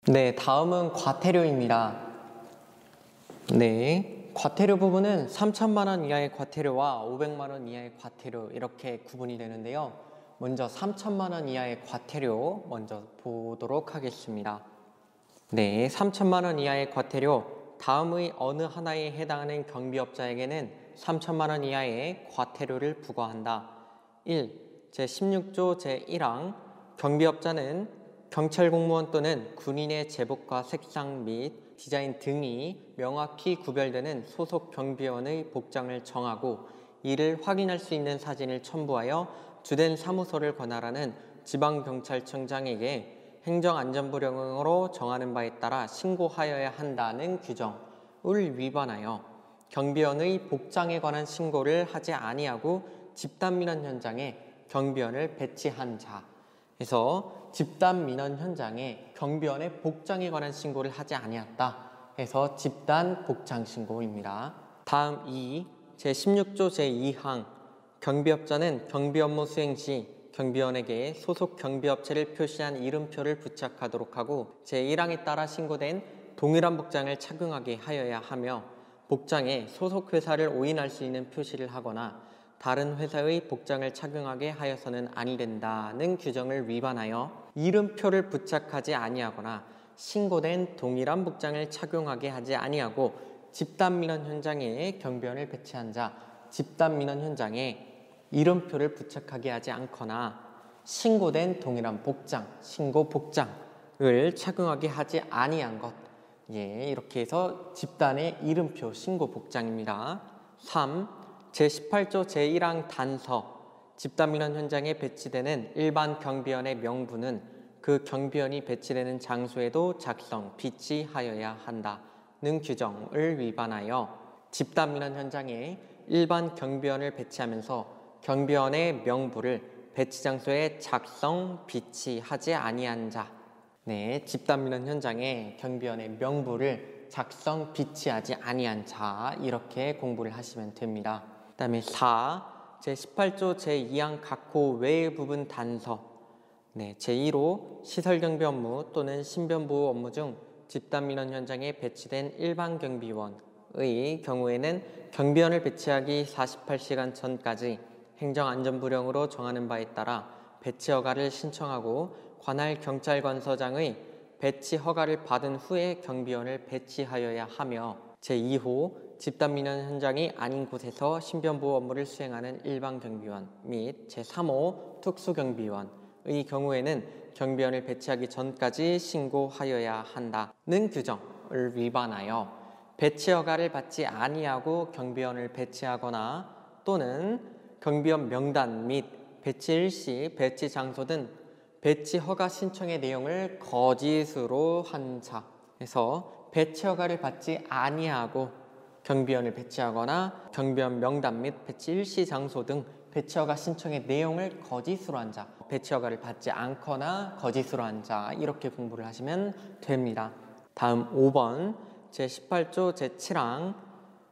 네, 다음은 과태료입니다. 네, 과태료 부분은 3천만 원 이하의 과태료와 500만 원 이하의 과태료 이렇게 구분이 되는데요. 먼저 3천만 원 이하의 과태료 먼저 보도록 하겠습니다. 네, 3천만 원 이하의 과태료, 다음의 어느 하나에 해당하는 경비업자에게는 3천만 원 이하의 과태료를 부과한다. 1. 제16조 제1항 경비업자는 경찰 공무원 또는 군인의 제복과 색상 및 디자인 등이 명확히 구별되는 소속 경비원의 복장을 정하고 이를 확인할 수 있는 사진을 첨부하여 주된 사무소를 관할하는 지방경찰청장에게 행정안전부령으로 정하는 바에 따라 신고하여야 한다는 규정을 위반하여 경비원의 복장에 관한 신고를 하지 아니하고 집단민원 현장에 경비원을 배치한 자, 해서 집단민원 현장에 경비원의 복장에 관한 신고를 하지 아니했다 해서 집단복장신고입니다. 다음 2. 제16조 제2항 경비업자는 경비업무 수행 시 경비원에게 소속 경비업체를 표시한 이름표를 부착하도록 하고 제1항에 따라 신고된 동일한 복장을 착용하게 하여야 하며 복장에 소속 회사를 오인할 수 있는 표시를 하거나 다른 회사의 복장을 착용하게 하여서는 아니 된다는 규정을 위반하여 이름표를 부착하지 아니하거나 신고된 동일한 복장을 착용하게 하지 아니하고 집단민원 현장에 경비원을 배치한 자, 집단민원 현장에 이름표를 부착하게 하지 않거나 신고된 동일한 복장, 신고 복장을 착용하게 하지 아니한 것, 이렇게 해서 집단의 이름표, 신고 복장입니다. 3. 제18조 제1항 단서 집단민원 현장에 배치되는 일반 경비원의 명부는 그 경비원이 배치되는 장소에도 작성, 비치하여야 한다는 규정을 위반하여 집단민원 현장에 일반 경비원을 배치하면서 경비원의 명부를 배치 장소에 작성, 비치하지 아니한 자, 집단민원 현장에 경비원의 명부를 작성, 비치하지 아니한 자 이렇게 공부를 하시면 됩니다. 그 다음에 4. 제18조 제2항 각호 외의 부분 단서 제1호 시설경비 업무 또는 신변보호 업무 중 집단민원 현장에 배치된 일반 경비원의 경우에는 경비원을 배치하기 48시간 전까지 행정안전부령으로 정하는 바에 따라 배치 허가를 신청하고 관할 경찰관서장의 배치 허가를 받은 후에 경비원을 배치하여야 하며 제2호 집단민원 현장이 아닌 곳에서 신변보호 업무를 수행하는 일반 경비원 및 제3호 특수경비원의 경우에는 경비원을 배치하기 전까지 신고하여야 한다는 규정을 위반하여 배치 허가를 받지 아니하고 경비원을 배치하거나 또는 경비원 명단 및 배치 일시, 배치 장소 등 배치 허가 신청의 내용을 거짓으로 한 자에서 배치 허가를 받지 아니하고 경비원을 배치하거나 경비원 명단 및 배치 일시 장소 등 배치 허가 신청의 내용을 거짓으로 한 자, 배치 허가를 받지 않거나 거짓으로 한 자 이렇게 공부를 하시면 됩니다. 다음 5번 제18조 제7항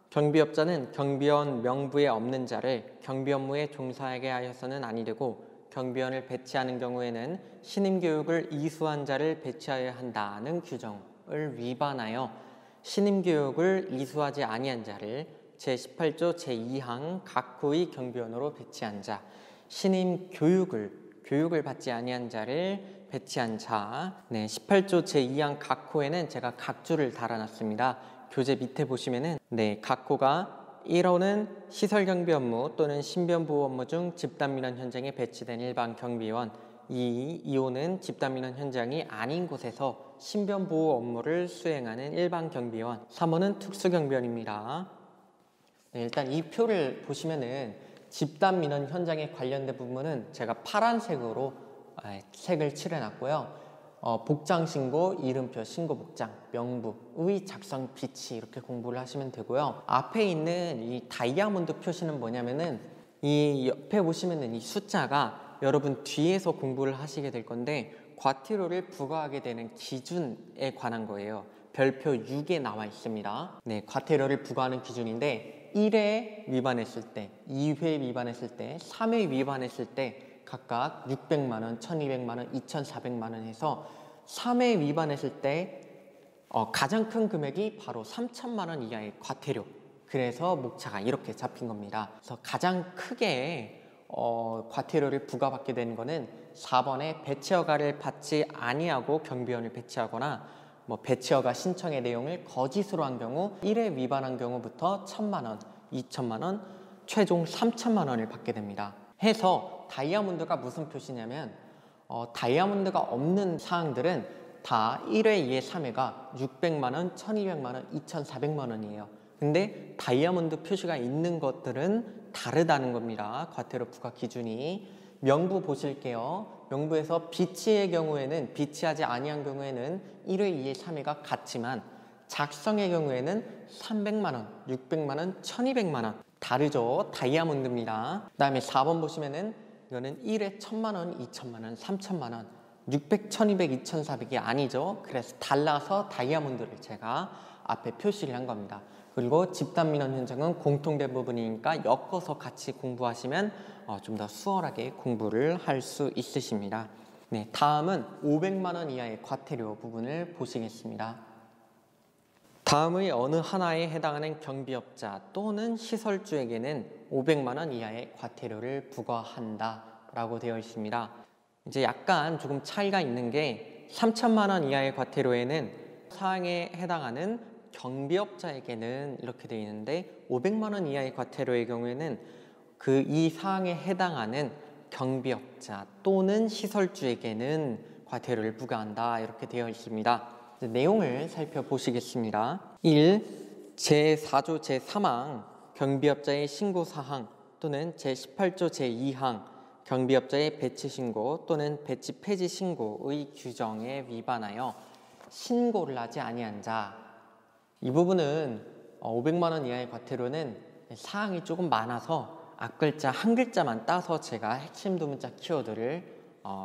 경비업자는 경비원 명부에 없는 자를 경비 업무에 종사하게 하여서는 아니 되고 경비원을 배치하는 경우에는 신임교육을 이수한 자를 배치하여야 한다는 규정을 위반하여 신임교육을 이수하지 아니한 자를 제18조 제2항 각호의 경비원으로 배치한 자, 신임교육을 받지 아니한 자를 배치한 자, 18조 제2항 각호에는 제가 각주를 달아놨습니다. 교재 밑에 보시면은 각호가 1호는 시설경비 업무 또는 신변보호 업무 중 집단민원 현장에 배치된 일반 경비원, 2호는 집단민원 현장이 아닌 곳에서 신변보호 업무를 수행하는 일반 경비원, 3호는 특수경비원입니다. 일단 이 표를 보시면은 집단민원 현장에 관련된 부분은 제가 파란색으로 색을 칠해놨고요. 복장신고, 이름표, 신고복장, 명부의 작성, 비치 이렇게 공부를 하시면 되고요. 앞에 있는 이 다이아몬드 표시는 뭐냐면은 이 옆에 보시면은 이 숫자가 여러분 뒤에서 공부를 하시게 될 건데 과태료를 부과하게 되는 기준에 관한 거예요. 별표 6에 나와 있습니다. 과태료를 부과하는 기준인데 1회 위반했을 때, 2회 위반했을 때, 3회 위반했을 때 각각 600만 원, 1200만 원, 2400만 원 해서 3회 위반했을 때 가장 큰 금액이 바로 3천만 원 이하의 과태료. 그래서 목차가 이렇게 잡힌 겁니다. 그래서 가장 크게 과태료를 부과받게 되는 거는 4번에 배치허가를 받지 아니하고 경비원을 배치하거나 배치허가 신청의 내용을 거짓으로 한 경우 1회 위반한 경우부터 1,000만 원, 2천만 원, 최종 3천만 원을 받게 됩니다. 해서 다이아몬드가 무슨 표시냐면 다이아몬드가 없는 사항들은 다 1회, 2회, 3회가 600만 원, 1,200만 원, 2,400만 원이에요. 근데 다이아몬드 표시가 있는 것들은 다르다는 겁니다. 과태료 부과 기준이. 명부 보실게요. 명부에서 비치의 경우에는, 비치하지 아니한 경우에는 1회, 2회, 3회가 같지만 작성의 경우에는 300만 원, 600만 원, 1,200만 원 다르죠. 다이아몬드입니다. 그 다음에 4번 보시면은 이거는 1회 1,000만 원, 2천만 원, 3천만 원, 600, 1,200, 2,400이 아니죠. 그래서 달라서 다이아몬드를 제가 앞에 표시를 한 겁니다. 그리고 집단민원 현장은 공통된 부분이니까 엮어서 같이 공부하시면 좀 더 수월하게 공부를 할 수 있으십니다. 네, 다음은 500만 원 이하의 과태료 부분을 보시겠습니다. 다음의 어느 하나에 해당하는 경비업자 또는 시설주에게는 500만 원 이하의 과태료를 부과한다 라고 되어 있습니다. 이제 약간 조금 차이가 있는 게 3천만 원 이하의 과태료에는 사항에 해당하는 경비업자에게는 이렇게 되어 있는데 500만 원 이하의 과태료의 경우에는 이 사항에 해당하는 경비업자 또는 시설주에게는 과태료를 부과한다 이렇게 되어 있습니다. 내용을 살펴보시겠습니다. 1. 제4조 제3항 경비업자의 신고사항 또는 제18조 제2항 경비업자의 배치 신고 또는 배치 폐지 신고의 규정에 위반하여 신고를 하지 아니한 자. 이 부분은 500만 원 이하의 과태료는 사항이 조금 많아서 앞글자 한 글자만 따서 제가 핵심 두문자 키워드를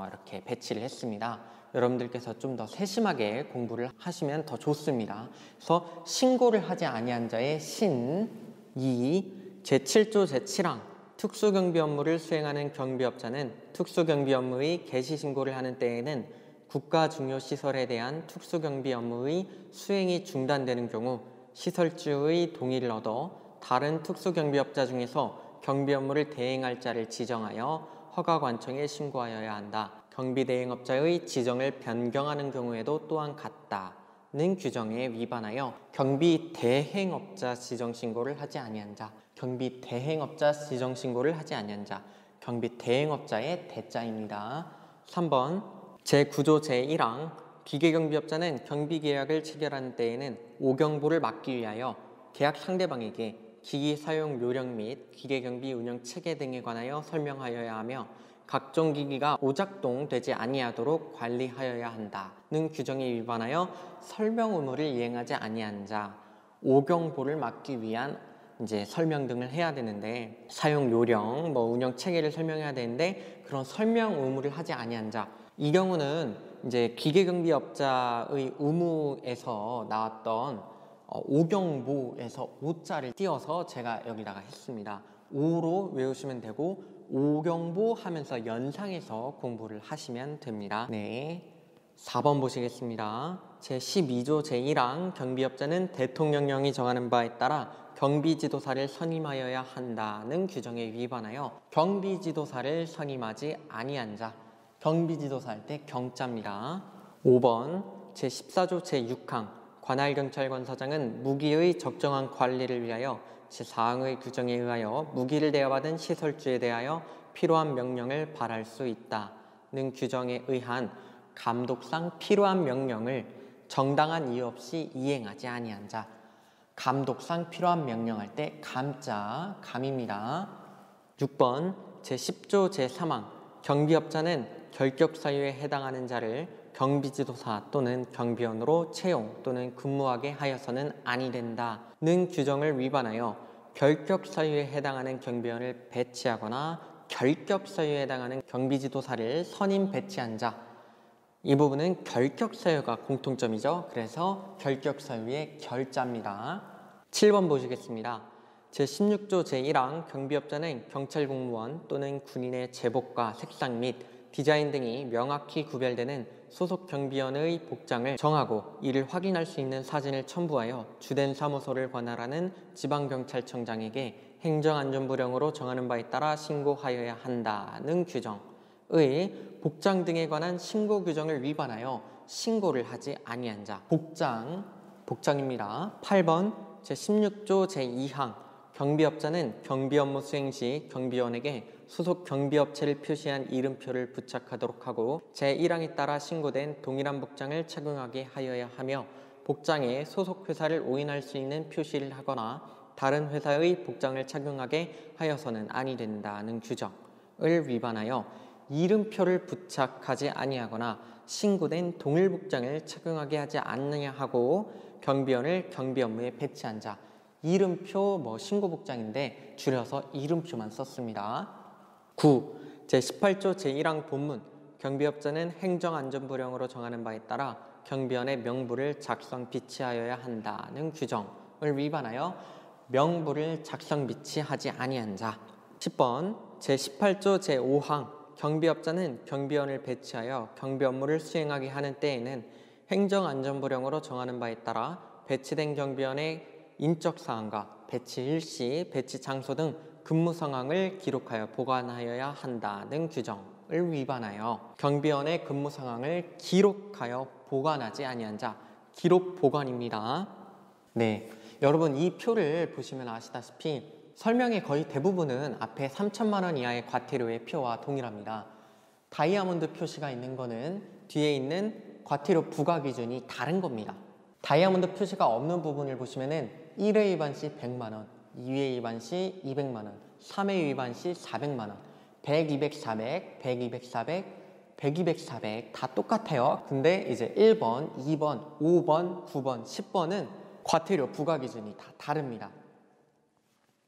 이렇게 배치를 했습니다. 여러분들께서 좀 더 세심하게 공부를 하시면 더 좋습니다. 그래서 신고를 하지 아니한 자의 신. 2. 제7조 제7항 특수경비 업무를 수행하는 경비업자는 특수경비 업무의 개시 신고를 하는 때에는 국가중요시설에 대한 특수경비 업무의 수행이 중단되는 경우 시설주의 동의를 얻어 다른 특수경비업자 중에서 경비 업무를 대행할 자를 지정하여 허가관청에 신고하여야 한다. 경비대행업자의 지정을 변경하는 경우에도 또한 같다는 규정에 위반하여 경비대행업자 지정신고를 하지 아니한 자, 경비대행업자 지정신고를 하지 아니한 자, 경비대행업자의 대자입니다. 3번 제9조 제1항 기계경비업자는 경비계약을 체결하는 때에는 오경보를 막기 위하여 계약 상대방에게 기기 사용 요령 및 기계경비 운영 체계 등에 관하여 설명하여야 하며 각종 기기가 오작동되지 아니하도록 관리하여야 한다는 규정에 위반하여 설명 의무를 이행하지 아니한 자, 오경보를 막기 위한 이제 설명 등을 해야 되는데 사용 요령, 운영 체계를 설명해야 되는데 그런 설명 의무를 하지 아니한 자, 이 경우는 이제 기계경비업자의 의무에서 나왔던 오경보에서 오자를 띄워서 제가 여기다가 했습니다. 오로 외우시면 되고 오경보 하면서 연상해서 공부를 하시면 됩니다. 네, 4번 보시겠습니다. 제12조 제1항 경비업자는 대통령령이 정하는 바에 따라 경비지도사를 선임하여야 한다는 규정에 위반하여 경비지도사를 선임하지 아니한 자, 경비지도사 할 때 경자입니다. 5번 제14조 제6항 관할경찰관서장은 무기의 적정한 관리를 위하여 제4항의 규정에 의하여 무기를 대여받은 시설주에 대하여 필요한 명령을 발할 수 있다는 규정에 의한 감독상 필요한 명령을 정당한 이유 없이 이행하지 아니한 자, 감독상 필요한 명령할 때 감자, 감입니다. 6번 제10조 제3항 경비업자는 결격 사유에 해당하는 자를 경비지도사 또는 경비원으로 채용 또는 근무하게 하여서는 아니 된다는 규정을 위반하여 결격 사유에 해당하는 경비원을 배치하거나 결격 사유에 해당하는 경비지도사를 선임 배치한 자, 이 부분은 결격 사유가 공통점이죠. 그래서 결격 사유의 결자입니다. 7번 보시겠습니다. 제16조 제1항 경비업자는 경찰 공무원 또는 군인의 제복과 색상 및 디자인 등이 명확히 구별되는 소속 경비원의 복장을 정하고 이를 확인할 수 있는 사진을 첨부하여 주된 사무소를 관할하는 지방경찰청장에게 행정안전부령으로 정하는 바에 따라 신고하여야 한다는 규정의 복장 등에 관한 신고 규정을 위반하여 신고를 하지 아니한 자. 복장입니다. 8번 제16조 제2항 경비업자는 경비 업무 수행 시 경비원에게 소속 경비업체를 표시한 이름표를 부착하도록 하고 제1항에 따라 신고된 동일한 복장을 착용하게 하여야 하며 복장에 소속 회사를 오인할 수 있는 표시를 하거나 다른 회사의 복장을 착용하게 하여서는 아니 된다는 규정을 위반하여 이름표를 부착하지 아니하거나 신고된 동일 복장을 착용하게 하지 않느냐 하고 경비원을 경비 업무에 배치한 자. 이름표 신고 복장인데 줄여서 이름표만 썼습니다. 9. 제18조 제1항 본문 경비업자는 행정안전부령으로 정하는 바에 따라 경비원의 명부를 작성 비치하여야 한다는 규정을 위반하여 명부를 작성 비치하지 아니한 자. 10번 제18조 제5항 경비업자는 경비원을 배치하여 경비 업무를 수행하게 하는 때에는 행정안전부령으로 정하는 바에 따라 배치된 경비원의 인적사항과 배치 일시, 배치 장소 등 근무 상황을 기록하여 보관하여야 한다는 규정을 위반하여 경비원의 근무 상황을 기록하여 보관하지 아니한 자. 기록 보관입니다. 네, 여러분 이 표를 보시면 아시다시피 설명의 거의 대부분은 앞에 3천만 원 이하의 과태료의 표와 동일합니다. 다이아몬드 표시가 있는 거는 뒤에 있는 과태료 부과 기준이 다른 겁니다. 다이아몬드 표시가 없는 부분을 보시면은 1회 위반 시 100만 원, 2회 위반 시 200만 원, 3회 위반 시 400만 원, 100, 200, 400, 100, 200, 400, 100, 200, 400 다 똑같아요. 근데 이제 1번, 2번, 5번, 9번, 10번은 과태료 부과 기준이 다 다릅니다.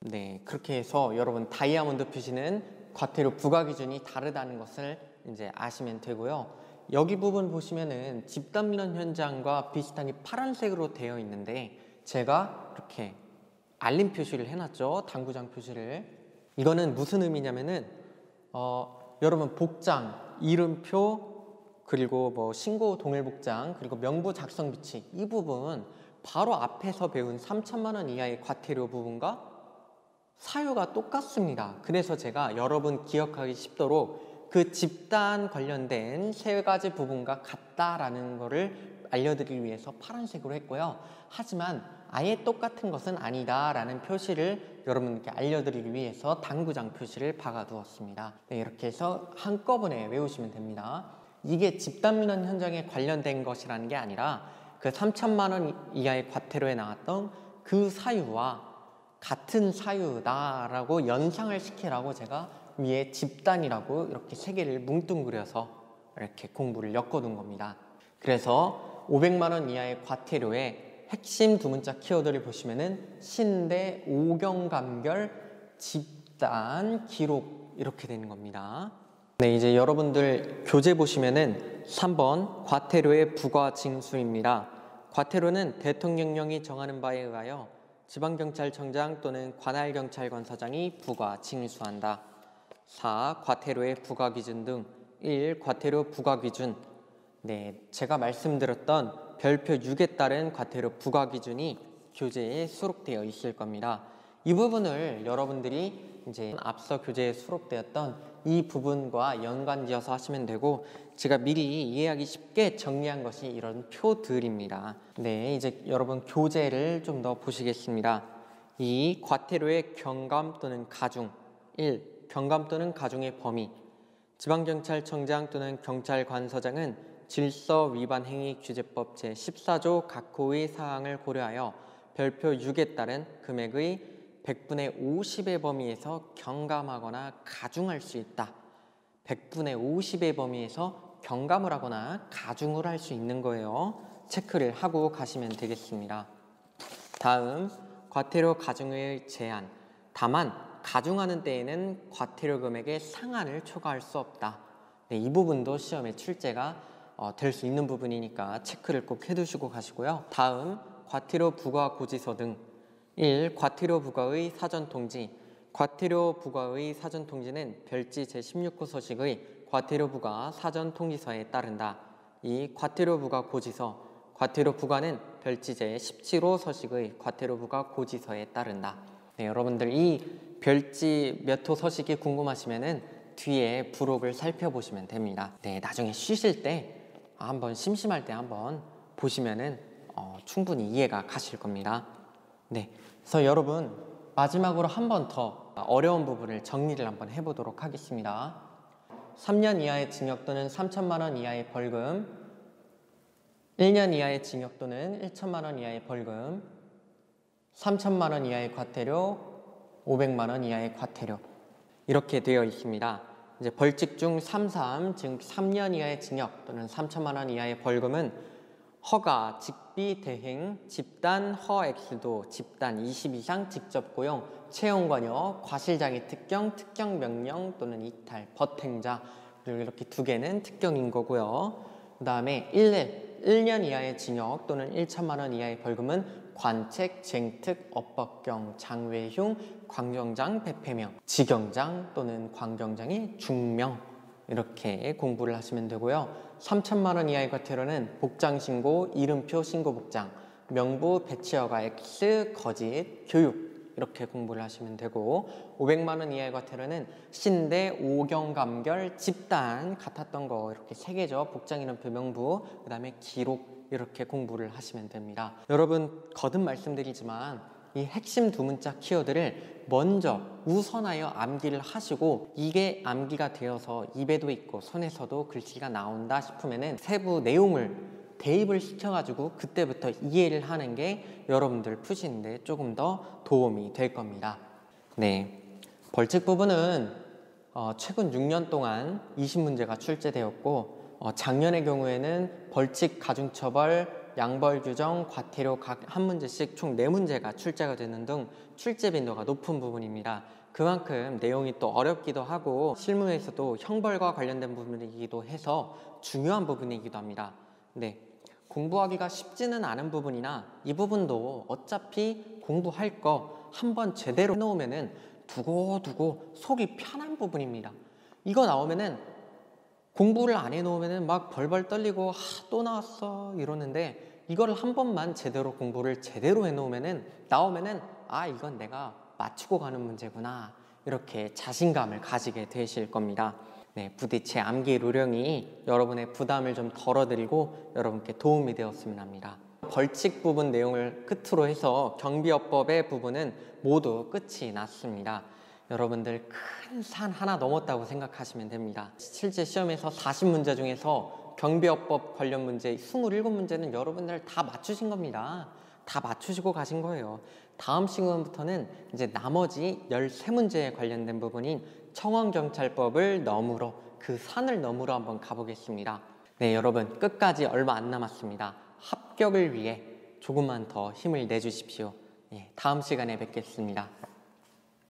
네, 그렇게 해서 여러분 다이아몬드 표시는 과태료 부과 기준이 다르다는 것을 이제 아시면 되고요. 여기 부분 보시면은 집단 민원 현장과 비슷하게 파란색으로 되어 있는데 제가 이렇게 알림 표시를 해놨죠. 당구장 표시를. 이거는 무슨 의미냐면은 여러분 복장, 이름표, 그리고 신고 동일 복장, 그리고 명부 작성 비치 이 부분 바로 앞에서 배운 3천만 원 이하의 과태료 부분과 사유가 똑같습니다. 그래서 제가 여러분 기억하기 쉽도록 그 집단 관련된 세 가지 부분과 같다라는 거를 알려드리기 위해서 파란색으로 했고요. 하지만 아예 똑같은 것은 아니다라는 표시를 여러분께 알려드리기 위해서 당구장 표시를 박아두었습니다. 네, 이렇게 해서 한꺼번에 외우시면 됩니다. 이게 집단 민원 현장에 관련된 것이라는 게 아니라 그 3천만 원 이하의 과태료에 나왔던 그 사유와 같은 사유다라고 연상을 시키라고 제가 위에 집단이라고 이렇게 세 개를 뭉뚱그려서 이렇게 공부를 엮어둔 겁니다. 그래서 500만 원 이하의 과태료의 핵심 두 문자 키워드를 보시면은 신대, 오경감결, 집단, 기록 이렇게 되는 겁니다. 네, 이제 여러분들 교재 보시면은 3번 과태료의 부과 징수입니다. 과태료는 대통령령이 정하는 바에 의하여 지방경찰청장 또는 관할경찰관서장이 부과 징수한다. 4. 과태료의 부과 기준 등 1. 과태료 부과 기준. 네, 제가 말씀드렸던 별표 6에 따른 과태료 부과 기준이 교재에 수록되어 있을 겁니다. 이 부분을 여러분들이 이제 앞서 교재에 수록되었던 이 부분과 연관지어서 하시면 되고 제가 미리 이해하기 쉽게 정리한 것이 이런 표들입니다. 네, 이제 여러분 교재를 좀 더 보시겠습니다. 이 과태료의 경감 또는 가중 1. 경감 또는 가중의 범위 지방경찰청장 또는 경찰관서장은 질서 위반 행위 규제법 제14조 각호의 사항을 고려하여 별표 6에 따른 금액의 100분의 50의 범위에서 경감하거나 가중할 수 있다. 100분의 50의 범위에서 경감을 하거나 가중을 할 수 있는 거예요. 체크를 하고 가시면 되겠습니다. 다음, 과태료 가중의 제한. 다만 가중하는 때에는 과태료 금액의 상한을 초과할 수 없다. 네, 이 부분도 시험에 출제가 될 수 있는 부분이니까 체크를 꼭 해두시고 가시고요. 다음, 과태료 부과 고지서 등 1. 과태료 부과의 사전통지. 과태료 부과의 사전통지는 별지 제16호 서식의 과태료 부과 사전통지서에 따른다. 이 과태료 부과 고지서, 과태료 부과는 별지제 17호 서식의 과태료 부과 고지서에 따른다. 네, 여러분들 이 별지 몇 호 서식이 궁금하시면은 뒤에 부록을 살펴보시면 됩니다. 네, 나중에 쉬실 때 한번 심심할 때 한번 보시면은 충분히 이해가 가실 겁니다. 네, 그래서 여러분 마지막으로 한 번 더 어려운 부분을 정리를 한번 해보도록 하겠습니다. 3년 이하의 징역 또는 3천만 원 이하의 벌금, 1년 이하의 징역 또는 1천만 원 이하의 벌금, 3천만 원 이하의 과태료, 500만 원 이하의 과태료 이렇게 되어 있습니다. 이제 벌칙 중 3.3, 즉 3년 이하의 징역 또는 3천만 원 이하의 벌금은 허가, 직비, 대행, 집단, 허액수도, 집단 20 이상 직접 고용, 채용 관여, 과실장애 특경, 특경 명령 또는 이탈, 법행자 그리고 이렇게 두 개는 특경인 거고요. 그 다음에 1년 이하의 징역 또는 1천만 원 이하의 벌금은 관책, 쟁특, 업법경, 장외흉, 광경장, 배폐명, 지경장 또는 광경장의 중명 이렇게 공부를 하시면 되고요. 3천만 원 이하의 과태료는 복장신고, 이름표 신고복장, 명부, 배치허가 X, 거짓, 교육 이렇게 공부를 하시면 되고 500만 원 이하의 과태료는 신대, 오경감결, 집단 같았던 거 이렇게 세 개죠. 복장이름표, 명부, 그 다음에 기록 이렇게 공부를 하시면 됩니다. 여러분 거듭 말씀드리지만 이 핵심 두 문자 키워드를 먼저 우선하여 암기를 하시고 이게 암기가 되어서 입에도 있고 손에서도 글씨가 나온다 싶으면은 세부 내용을 대입을 시켜가지고 그때부터 이해를 하는 게 여러분들 푸시는데 조금 더 도움이 될 겁니다. 네, 벌칙 부분은 최근 6년 동안 20문제가 출제되었고 작년의 경우에는 벌칙, 가중처벌, 양벌 규정, 과태료 각 한 문제씩 총 4문제가 출제가 되는 등 출제 빈도가 높은 부분입니다. 그만큼 내용이 또 어렵기도 하고 실무에서도 형벌과 관련된 부분이기도 해서 중요한 부분이기도 합니다. 네, 공부하기가 쉽지는 않은 부분이나 이 부분도 어차피 공부할 거 한번 제대로 해놓으면은 두고두고 속이 편한 부분입니다. 이거 나오면은 공부를 안 해놓으면은 막 벌벌 떨리고 또 나왔어 이러는데 이거를 한 번만 제대로 공부를 제대로 해놓으면은 나오면은 이건 내가 맞추고 가는 문제구나 이렇게 자신감을 가지게 되실 겁니다. 네, 부디 제 암기 요령이 여러분의 부담을 좀 덜어드리고 여러분께 도움이 되었으면 합니다. 벌칙 부분 내용을 끝으로 해서 경비업법의 부분은 모두 끝이 났습니다. 여러분들 큰 산 하나 넘었다고 생각하시면 됩니다. 실제 시험에서 40문제 중에서 경비업법 관련 문제 27문제는 여러분들 다 맞추신 겁니다. 다 맞추시고 가신 거예요. 다음 시간부터는 이제 나머지 13문제에 관련된 부분인 청원경찰법을 너무로 그 산을 너무로 한번 가보겠습니다. 네, 여러분 끝까지 얼마 안 남았습니다. 합격을 위해 조금만 더 힘을 내주십시오. 다음 시간에 뵙겠습니다.